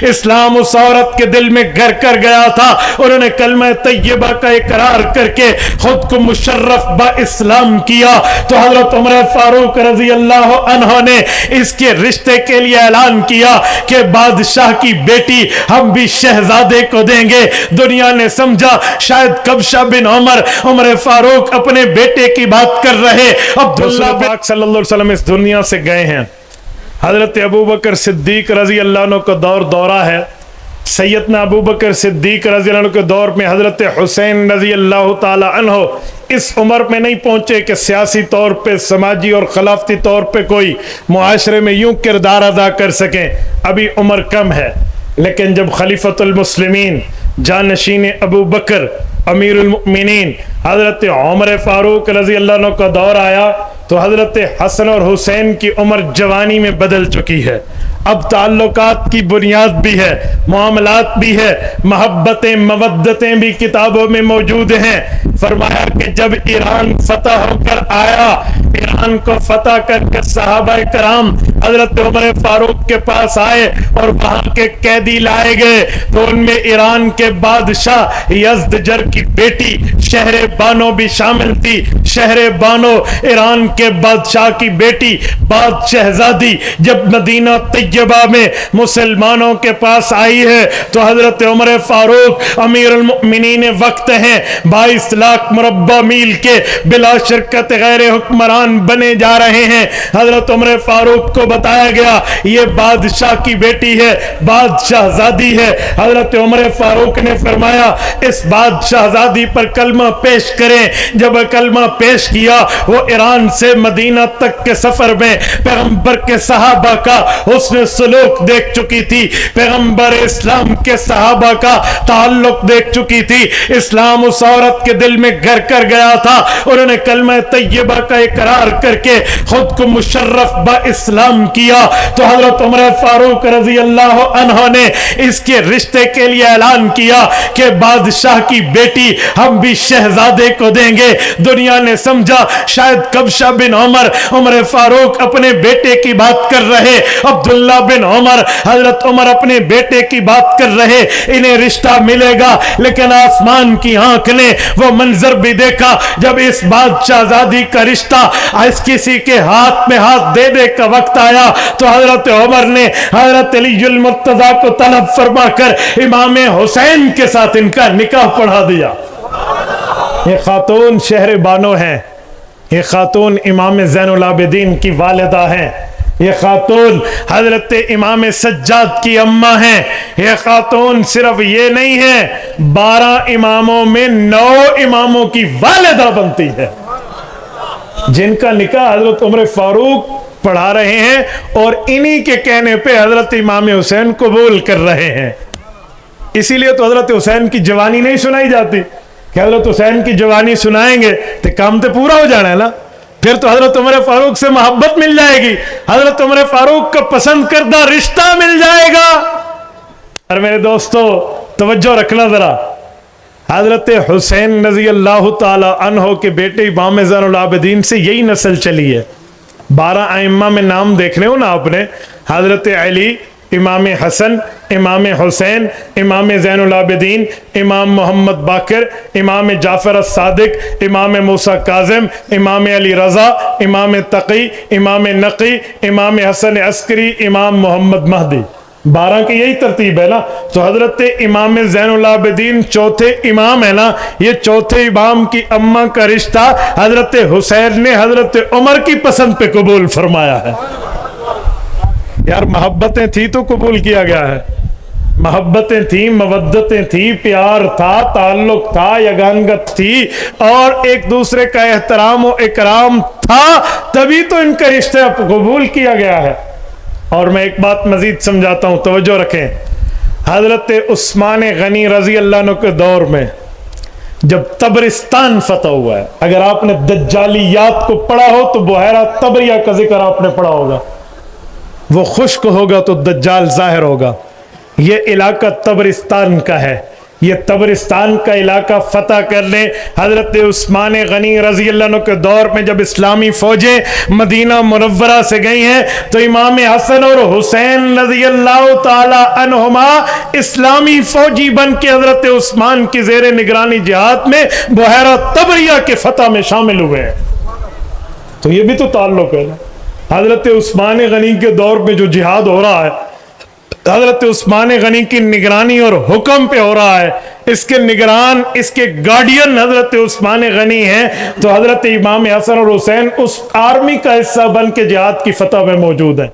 اسلام اس عورت کے دل میں گھر کر گیا تھا. انہوں نے کلمہ طیبہ کا اقرار کر کے خود کو مشرف با اسلام کیا. تو حضرت عمر فاروق رضی اللہ عنہ نے اس کے رشتے کے لیے اعلان کیا کہ بادشاہ کی بیٹی ہم بھی شہزادے کو دیں گے. دنیا نے سمجھا شاید کبشہ بن عمر فاروق اپنے بیٹے کی بات کر رہے. عبداللہ پاک صلی اللہ علیہ وسلم اس دنیا سے گئے ہیں. حضرت ابوبکر صدیق رضی اللہ عنہ کا دورہ ہے. سیدنا ابوبکر صدیق رضی اللہ عنہ کے دور میں حضرت حسین رضی اللہ تعالی عنہ اس عمر میں نہیں پہنچے کہ سیاسی طور پہ، سماجی اور خلافتی طور پہ کوئی معاشرے میں یوں کردار ادا کر سکیں. ابھی عمر کم ہے. لیکن جب خلیفۃ المسلمین جانشین ابو بکر امیر المؤمنین حضرت عمر فاروق رضی اللہ عنہ کا دور آیا تو حضرت حسن اور حسین کی عمر جوانی میں بدل چکی ہے. اب تعلقات کی بنیاد بھی ہے، معاملات بھی ہے، محبتیں مودتیں بھی کتابوں میں موجود ہیں. فرمایا کہ جب ایران فتح ہو کر آیا، ایران کو فتح کر کے صحابہ کرام حضرت عمر فاروق کے پاس آئے اور وہاں کے قیدی لائے گئے تو ان میں ایران کے بادشاہ یزدجر کی بیٹی شہر بانو بھی شامل تھی. شہر بانو ایران کے بادشاہ کی بیٹی، باد شہزادی جب مدینہ طیبہ میں مسلمانوں کے پاس آئی ہے تو حضرت عمر فاروق امیر المؤمنین وقت ہیں، 22 لاکھ مربع میل کے بلا شرکت غیر حکمران بنے جا رہے ہیں. حضرت عمر فاروق کو بتایا گیا یہ بادشاہ کی بیٹی ہے، بادشاہ زادی ہے. حضرت عمر فاروق نے فرمایا اس بادشاہ زادی پر کلمہ پیش کریں. جب کلمہ پیش کیا وہ ایران سے مدینہ تک کے سفر میں پیغمبر کے صحابہ کا حسن سلوک دیکھ چکی تھی، پیغمبر اسلام کے صحابہ کا تعلق دیکھ چکی تھی. اسلام اس عورت کے دل میں گھر کر گیا تھا. انہوں نے کلمہ طیبہ کا اقرار کر کے خود کو مشرف با اسلام کیا. تو حضرت عمر فاروق رضی اللہ عنہ نے اس کے رشتے کے لیے اعلان کیا کہ بادشاہ کی بیٹی ہم بھی شہزادے کو دیں گے. دنیا نے سمجھا شاید کبشہ بن عمر فاروق اپنے بیٹے کی بات کر رہے، عبداللہ بن عمر حضرت عمر اپنے بیٹے کی بات کر رہے. انہیں رشتہ ملے گا. لیکن آسمان کی آنکھ نے وہ منظر بھی دیکھا جب اس بادشاہ زادی کا رشتہ اس کسی کے ہاتھ میں ہاتھ دے کا وقت آیا تو حضرت عمر نے حضرت علی المرتضی کو طلب فرما کر امام حسین کے ساتھ ان کا نکاح پڑھا دیا. یہ خاتون شہر بانو ہیں، یہ خاتون امام زین العابدین کی والدہ ہیں، یہ خاتون حضرت امام سجاد کی اماں ہیں. یہ خاتون صرف یہ نہیں ہے، 12 اماموں میں 9 اماموں کی والدہ بنتی ہے جن کا نکاح حضرت عمر فاروق پڑھا رہے ہیں اور انہی کے کہنے پہ حضرت امام حسین قبول کر رہے ہیں. اسی لیے تو حضرت حسین کی جوانی نہیں سنائی جاتی کہ حضرت حسین کی جوانی سنائیں گے تو کام تو پورا ہو جانا ہے نا. پھر تو حضرت عمر فاروق سے محبت مل جائے گی، حضرت عمر فاروق کا پسند کردہ رشتہ مل جائے گا. اور میرے دوستو توجہ رکھنا ذرا، حضرت حسین رضی اللہ تعالی عنہ کے بیٹے امام زین العابدین سے یہی نسل چلی ہے. 12 ائمہ میں نام دیکھ رہے ہو نا آپ نے، حضرت علی، امام حسن، امام حسین، امام زین العابدین، امام محمد باقر، امام جعفر الصادق، امام موسیٰ کاظم، امام علی رضا، امام تقی، امام نقی، امام حسن عسکری، امام محمد مہدی. 12 کی یہی ترتیب ہے نا. تو حضرت امام زین العابدین چوتھے امام ہے نا. یہ چوتھے امام کی اماں کا رشتہ حضرت حسین نے حضرت عمر کی پسند پہ قبول فرمایا ہے. یار محبتیں تھی تو قبول کیا گیا ہے، محبتیں تھیں، مودتیں تھیں، پیار تھا، تعلق تھا، یگانگت تھی اور ایک دوسرے کا احترام و اکرام تھا، تبھی تو ان کا رشتہ قبول کیا گیا ہے. اور میں ایک بات مزید سمجھاتا ہوں، توجہ رکھیں. حضرت عثمان غنی رضی اللہ عنہ کے دور میں جب تبرستان فتح ہوا ہے، اگر آپ نے دجالیات کو پڑھا ہو تو بحیرہ تبریہ کا ذکر آپ نے پڑھا ہوگا. وہ خشک ہوگا تو دجال ظاہر ہوگا. یہ علاقہ تبرستان کا ہے. یہ تبرستان کا علاقہ فتح کر لیں۔ حضرت عثمان غنی رضی اللہ عنہ کے دور میں جب اسلامی فوجیں مدینہ منورہ سے گئی ہیں تو امام حسن اور حسین رضی اللہ تعالی عنہما اسلامی فوجی بن کے حضرت عثمان کی زیر نگرانی جہاد میں بحیرہ طبریہ کے فتح میں شامل ہوئے ہیں۔ تو یہ بھی تو تعلق ہے نا، حضرت عثمان غنی کے دور میں جو جہاد ہو رہا ہے، حضرت عثمان غنی کی نگرانی اور حکم پہ ہو رہا ہے، اس کے نگران، اس کے گارڈین حضرت عثمان غنی ہیں، تو حضرت امام حسن اور حسین اس آرمی کا حصہ بن کے جہاد کی فتح میں موجود ہیں۔